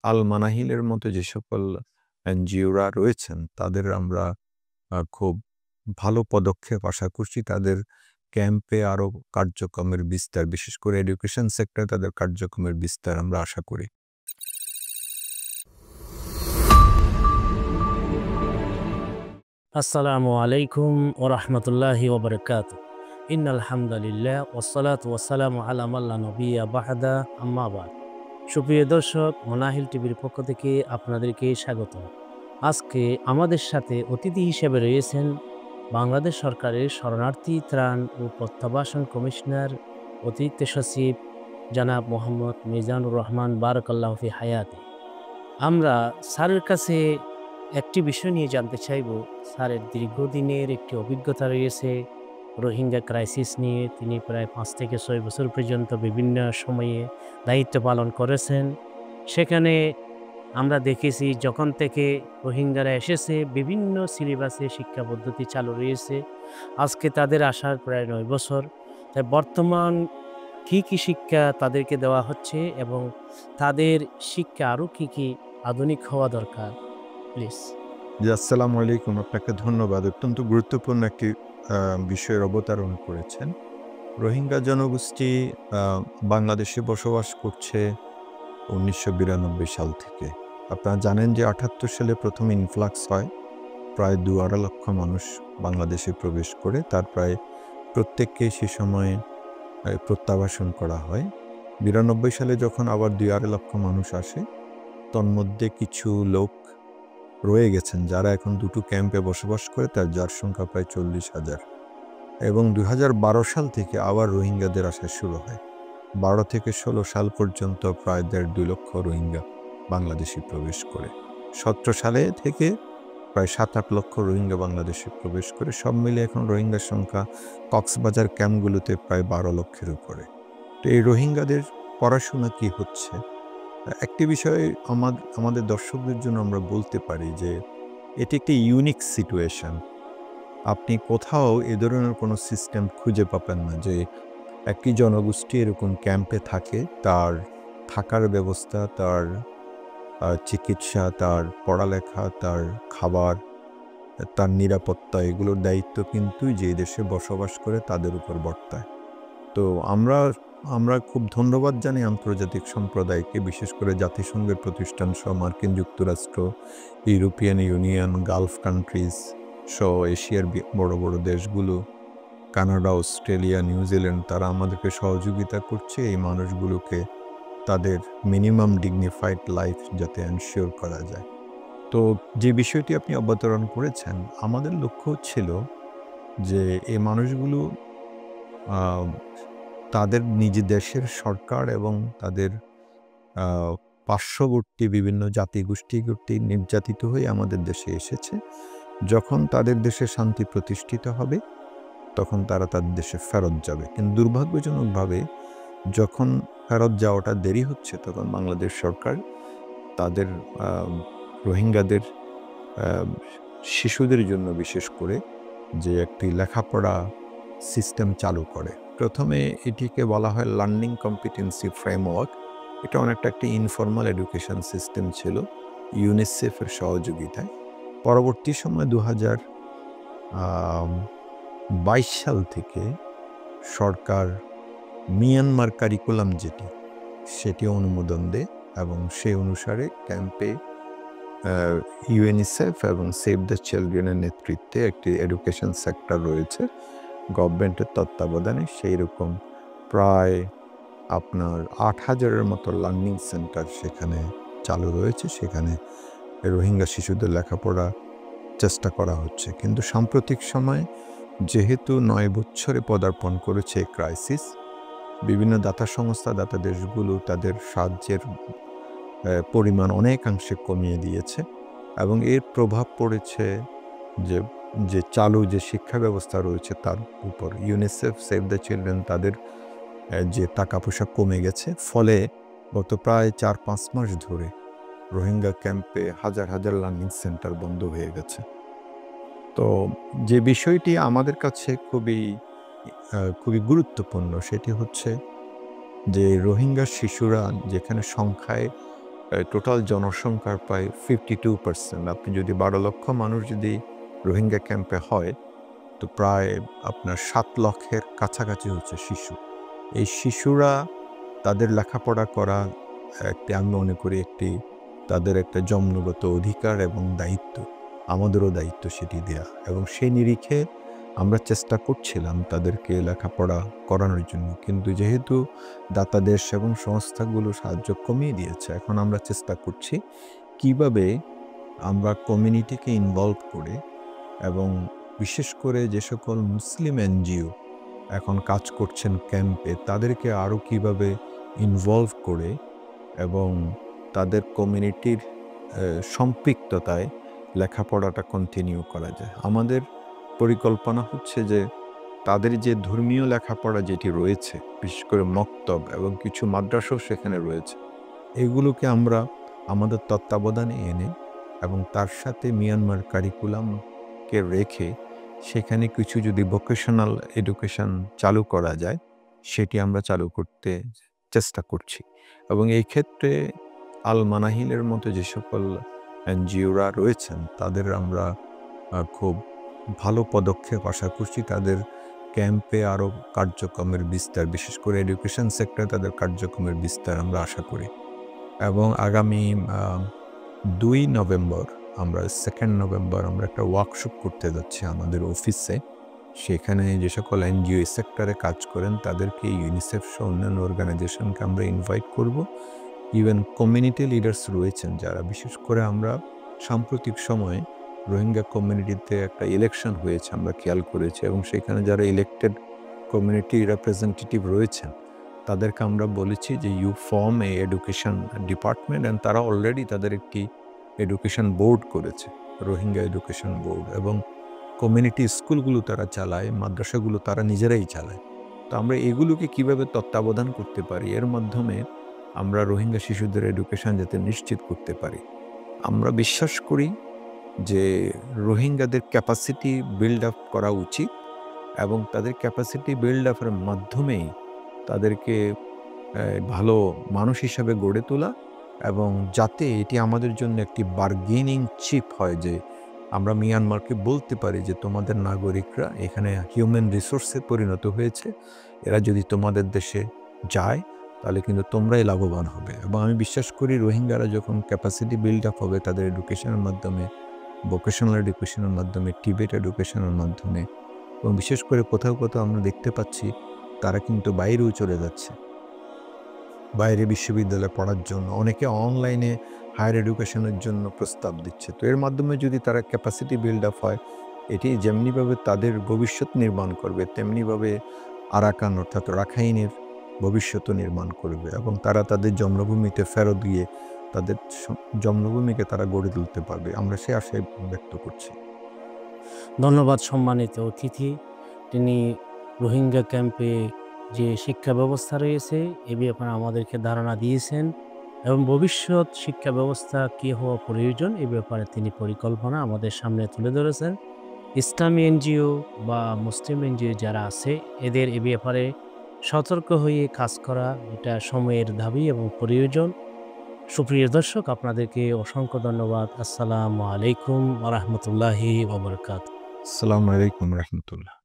আল মানাহিলের মতো যে সকল এনজিওরা রয়েছেন তাদের আমরা খুব ভালো পদক্ষেপ আশা করছি। তাদের ক্যাম্পে আরো কার্যক্রমের বিস্তার, বিশেষ করে এডুকেশন সেক্টরে তাদের কার্যক্রমের বিস্তার আমরা আশা করি। আসসালামু আলাইকুম ওয়া রাহমাতুল্লাহি ওয়া বারাকাতুহু। ইন্নাল হামদালিল্লাহ ওয়াসসালাতু ওয়াসসালামু আলা মান লা নাবিয়্যা বা'দা, আম্মা বা'দ। সুপ্রিয় দর্শক, মোনাহিল টিভির পক্ষ থেকে আপনাদেরকে স্বাগতম। আজকে আমাদের সাথে অতিথি হিসেবে রয়েছেন বাংলাদেশ সরকারের শরণার্থী ত্রাণ ও প্রত্যাবাসন কমিশনার অতিরিক্ত সচিব জনাব মোহাম্মদ মিজানুর রহমান বারাকাল্লাহু ফি হায়াতি। আমরা স্যারের কাছে একটি বিষয় নিয়ে জানতে চাইব। স্যারের দীর্ঘদিনের একটি অভিজ্ঞতা রয়েছে রোহিঙ্গা ক্রাইসিস নিয়ে। তিনি প্রায় ৫ থেকে ৬ বছর পর্যন্ত বিভিন্ন সময়ে দায়িত্ব পালন করেছেন। সেখানে আমরা দেখেছি যখন থেকে রোহিঙ্গারা এসেছে বিভিন্ন সিলেবাসে শিক্ষা পদ্ধতি চালু রয়েছে। আজকে তাদের আসার প্রায় ৯ বছর। তাই বর্তমান কি শিক্ষা তাদেরকে দেওয়া হচ্ছে এবং তাদের শিক্ষা আরও কি আধুনিক হওয়া দরকার? প্লিজ। জি, আসসালামু আলাইকুম। আপনাকে ধন্যবাদ। অত্যন্ত গুরুত্বপূর্ণ একটি বিষয়ের অবতারণা করেছেন। রোহিঙ্গা জনগোষ্ঠী আ বাংলাদেশে বসবাস করছে ১৯৯২ সাল থেকে। আপনারা জানেন যে ৭৮ সালে প্রথম ইনফ্লাক্স হয়। প্রায় ২-২.৫ লক্ষ মানুষ বাংলাদেশে প্রবেশ করে। তার প্রায় প্রত্যেককে সে সময়ে প্রত্যাবাসন করা হয়। ৯২ সালে যখন আবার ২-২.৫ লক্ষ মানুষ আসে, তন্মধ্যে কিছু লোক রয়ে গেছেন যারা এখন দুটো ক্যাম্পে বসবাস করে, যার সংখ্যা প্রায় ৪০,০০০। এবং ২০১২ সাল থেকে আবার রোহিঙ্গাদের আসা শুরু হয়। ১২ থেকে ১৬ সাল পর্যন্ত প্রায় ১.৫-২ লক্ষ রোহিঙ্গা বাংলাদেশে প্রবেশ করে। ১৭ সালে থেকে প্রায় ৭-৮ লক্ষ রোহিঙ্গা বাংলাদেশে প্রবেশ করে। সব মিলে এখন রোহিঙ্গার সংখ্যা কক্সবাজার ক্যাম্পগুলোতে প্রায় ১২ লক্ষের উপরে। তো এই রোহিঙ্গাদের পড়াশোনা কি হচ্ছে? একটি বিষয় আমাদের দর্শকদের জন্য আমরা বলতে পারি যে এটি একটি ইউনিক সিচুয়েশন। আপনি কোথাও এ ধরনের কোনো সিস্টেম খুঁজে পাবেন না যে একটি জনগোষ্ঠী এরকম ক্যাম্পে থাকে, তার থাকার ব্যবস্থা, তার চিকিৎসা, তার পড়ালেখা, তার খাবার, তার নিরাপত্তা, এগুলোর দায়িত্ব কিন্তু যে দেশে বসবাস করে তাদের উপর বর্তায়। তো আমরা খুব ধন্যবাদ জানাই আন্তর্জাতিক সম্প্রদায়কে, বিশেষ করে জাতিসংঘের প্রতিষ্ঠান সহ মার্কিন যুক্তরাষ্ট্র, ইউরোপিয়ান ইউনিয়ন, গালফ কান্ট্রিজ সহ এশিয়ার বড় বড় দেশগুলো, কানাডা, অস্ট্রেলিয়া, নিউজিল্যান্ড, তারা আমাদেরকে সহযোগিতা করছে এই মানুষগুলোকে তাদের মিনিমাম ডিগনিফাইড লাইফ যাতে এনশিওর করা যায়। তো যে বিষয়টি আপনি অবতারণ করেছেন, আমাদের লক্ষ্য ছিল যে এই মানুষগুলো আ তাদের নিজ দেশের সরকার এবং তাদের আ পার্শ্ববর্তী বিভিন্ন জাতিগোষ্ঠী কর্তৃক নির্যাতিত হয়ে আমাদের দেশে এসেছে। যখন তাদের দেশে শান্তি প্রতিষ্ঠিত হবে, তখন তারা তাদের দেশে ফেরত যাবে। কিন্তু দুর্ভাগ্যজনকভাবে যখন ফেরত যাওয়াটা দেরি হচ্ছে, তখন বাংলাদেশ সরকার তাদের আ রোহিঙ্গাদের আ শিশুদের জন্য বিশেষ করে যে একটি লেখাপড়া সিস্টেম চালু করে। প্রথমে এটিকে বলা হয় লার্নিং কম্পিটেন্সি ফ্রেমওয়ার্ক। এটা অনেকটা একটি ইনফরমাল এডুকেশন সিস্টেম ছিল ইউনিসেফের সহযোগিতায়। পরবর্তী সময়ে ২০২২ সাল থেকে সরকার মিয়ানমার কারিকুলাম সেটি অনুমোদন দেয় এবং সেই অনুসারে ক্যাম্পে ইউএনইসেফ এবং সেভ দ্য চিলড্রেনের নেতৃত্বে একটি এডুকেশন সেক্টর রয়েছে গভর্নমেন্টের তত্ত্বাবধানে। সেই রকম প্রায় আপনার ৮,০০০-এর মতো লার্নিং সেন্টার সেখানে চালু রয়েছে। সেখানে রোহিঙ্গা শিশুদের লেখাপড়া চেষ্টা করা হচ্ছে। কিন্তু সাম্প্রতিক সময়ে যেহেতু ৯ বছরে পদার্পণ করেছে এই ক্রাইসিস, বিভিন্ন দাতা সংস্থা, দাতা দেশগুলো তাদের সাহায্যের পরিমাণ অনেকাংশে কমিয়ে দিয়েছে এবং এর প্রভাব পড়েছে যে চালু যে শিক্ষা ব্যবস্থা রয়েছে তার উপর। ইউনিসেফ, সেভ দ্য চিলড্রেন তাদের যে টাকা পয়সা কমে গেছে, ফলে গত প্রায় ৪-৫ মাস ধরে রোহিঙ্গা ক্যাম্পে হাজার হাজার লার্নিং সেন্টার বন্ধ হয়ে গেছে। তো যে বিষয়টি আমাদের কাছে খুবই গুরুত্বপূর্ণ সেটি হচ্ছে যে রোহিঙ্গা শিশুরা যেখানে সংখ্যায় টোটাল জনসংখ্যার প্রায় 52%। আপনি যদি 12 লক্ষ মানুষ যদি রোহিঙ্গা ক্যাম্পে হয়, তো প্রায় আপনার 7 লক্ষের কাছাকাছি হচ্ছে শিশু। এই শিশুরা তাদের লেখাপড়া করা একটি, আমি মনে করি একটি তাদের একটা জন্মগত অধিকার এবং দায়িত্ব। আমাদেরও দায়িত্ব সেটি দেয়া, এবং সেই নিরিখে আমরা চেষ্টা করছিলাম তাদেরকে লেখাপড়া করানোর জন্য। কিন্তু যেহেতু দাতা দেশ এবং সংস্থাগুলো সাহায্য কমিয়ে দিয়েছে, এখন আমরা চেষ্টা করছি কিভাবে আমরা কমিউনিটিকে ইনভলভ করে, এবং বিশেষ করে যে সকল মুসলিম এনজিও এখন কাজ করছেন ক্যাম্পে, তাদেরকে আরও কিভাবে ইনভলভ করে এবং তাদের কমিউনিটির সম্পৃক্ততায় লেখাপড়াটা কন্টিনিউ করা যায়। আমাদের পরিকল্পনা হচ্ছে যে তাদের যে ধর্মীয় লেখাপড়া যেটি রয়েছে, বিশেষ করে মক্তব এবং কিছু মাদ্রাসাও সেখানে রয়েছে, এগুলোকে আমরা আমাদের তত্ত্বাবধানে এনে এবং তার সাথে মিয়ানমার কারিকুলামকে রেখে সেখানে কিছু যদি ভোকেশনাল এডুকেশন চালু করা যায়, সেটি আমরা চালু করতে চেষ্টা করছি। এবং এই ক্ষেত্রে আল মানাহিলের মতো যে সকল এনজিওরা রয়েছেন, তাদের আমরা খুব ভালো পদক্ষেপ আশা করছি। তাদের ক্যাম্পে আরও কার্যক্রমের বিস্তার, বিশেষ করে এডুকেশন সেক্টরে তাদের কার্যক্রমের বিস্তার আমরা আশা করি। এবং আগামী 2 নভেম্বর, আমরা 2nd নভেম্বর আমরা একটা ওয়ার্কশপ করতে যাচ্ছি আমাদের অফিসে। সেখানে যে সকল এনজিও সেক্টরে কাজ করেন তাদেরকে, ইউনিসেফ সহ অন্যান্য অর্গানাইজেশনকে আমরা ইনভাইট করব। ইভেন কমিউনিটি লিডার্স রয়েছেন যারা, বিশেষ করে আমরা সাম্প্রতিক সময়ে রোহিঙ্গা কমিউনিটিতে একটা ইলেকশন হয়েছে আমরা খেয়াল করেছি, এবং সেখানে যারা ইলেক্টেড কমিউনিটি রিপ্রেজেন্টেটিভ রয়েছেন তাদেরকে আমরা বলেছি যে you form a education department, and তারা অলরেডি তাদের একটি এডুকেশন বোর্ড করেছে, রোহিঙ্গা এডুকেশন বোর্ড, এবং কমিউনিটি স্কুলগুলো তারা চালায়, মাদ্রাসাগুলো তারা নিজেরাই চালায়। তো আমরা এগুলোকে কিভাবে তত্ত্বাবধান করতে পারি, এর মাধ্যমে আমরা রোহিঙ্গা শিশুদের এডুকেশন যাতে নিশ্চিত করতে পারি। আমরা বিশ্বাস করি যে রোহিঙ্গাদের ক্যাপাসিটি বিল্ড আপ করা উচিত, এবং তাদের ক্যাপাসিটি বিল্ড আপের মাধ্যমেই তাদেরকে ভালো মানুষ হিসাবে গড়ে তোলা, এবং যাতে এটি আমাদের জন্য একটি বার্গেনিং চিপ হয়, যে আমরা মিয়ানমারকে বলতে পারি যে তোমাদের নাগরিকরা এখানে হিউম্যান রিসোর্সে পরিণত হয়েছে, এরা যদি তোমাদের দেশে যায় তাহলে কিন্তু তোমরাই লাভবান হবে। এবং আমি বিশ্বাস করি রোহিঙ্গারা যখন ক্যাপাসিটি বিল্ড আপ হবে তাদের এডুকেশনের মাধ্যমে, ভোকেশনাল এডুকেশনের মাধ্যমে, টিবেট এডুকেশনের মাধ্যমে, এবং বিশেষ করে কোথাও কোথাও আমরা দেখতে পাচ্ছি তারা কিন্তু বাইরেও চলে যাচ্ছে, বাইরে বিশ্ববিদ্যালয়ে পড়ার জন্য, অনেকে অনলাইনে হায়ার এডুকেশনের জন্য প্রস্তাব দিচ্ছে। তো এর মাধ্যমে যদি তারা ক্যাপাসিটি বিল্ড আপ হয়, এটি যেমনিভাবে তাদের ভবিষ্যৎ নির্মাণ করবে, তেমনিভাবে আরাকান অর্থাৎ রাখাইনের ভবিষ্যৎও নির্মাণ করবে, এবং তারা তাদের জন্মভূমিতে ফেরত গিয়ে তাদের জন্মভূমিকে তারা গড়ে তুলতে পারবে। আমরা সে আশায় ব্যক্ত করছি। ধন্যবাদ সম্মানিত অতিথি। তিনি রোহিঙ্গা ক্যাম্পে যে শিক্ষা ব্যবস্থা রয়েছে এ ব্যাপারে আমাদেরকে ধারণা দিয়েছেন, এবং ভবিষ্যৎ শিক্ষা ব্যবস্থা কী হওয়া প্রয়োজন এ ব্যাপারে তিনি পরিকল্পনা আমাদের সামনে তুলে ধরেছেন। ইসলামী এনজিও বা মুসলিম এনজিও যারা আছে এদের এ ব্যাপারে সতর্ক হয়ে কাজ করা এটা সময়ের দাবি এবং প্রয়োজন। সুপ্রিয় দর্শক, আপনাদেরকে অসংখ্য ধন্যবাদ। আসসালামু আলাইকুম ওয়া রাহমাতুল্লাহি ওয়া বারাকাতুহু। আসসালামু আলাইকুম রহমতুল্লাহ।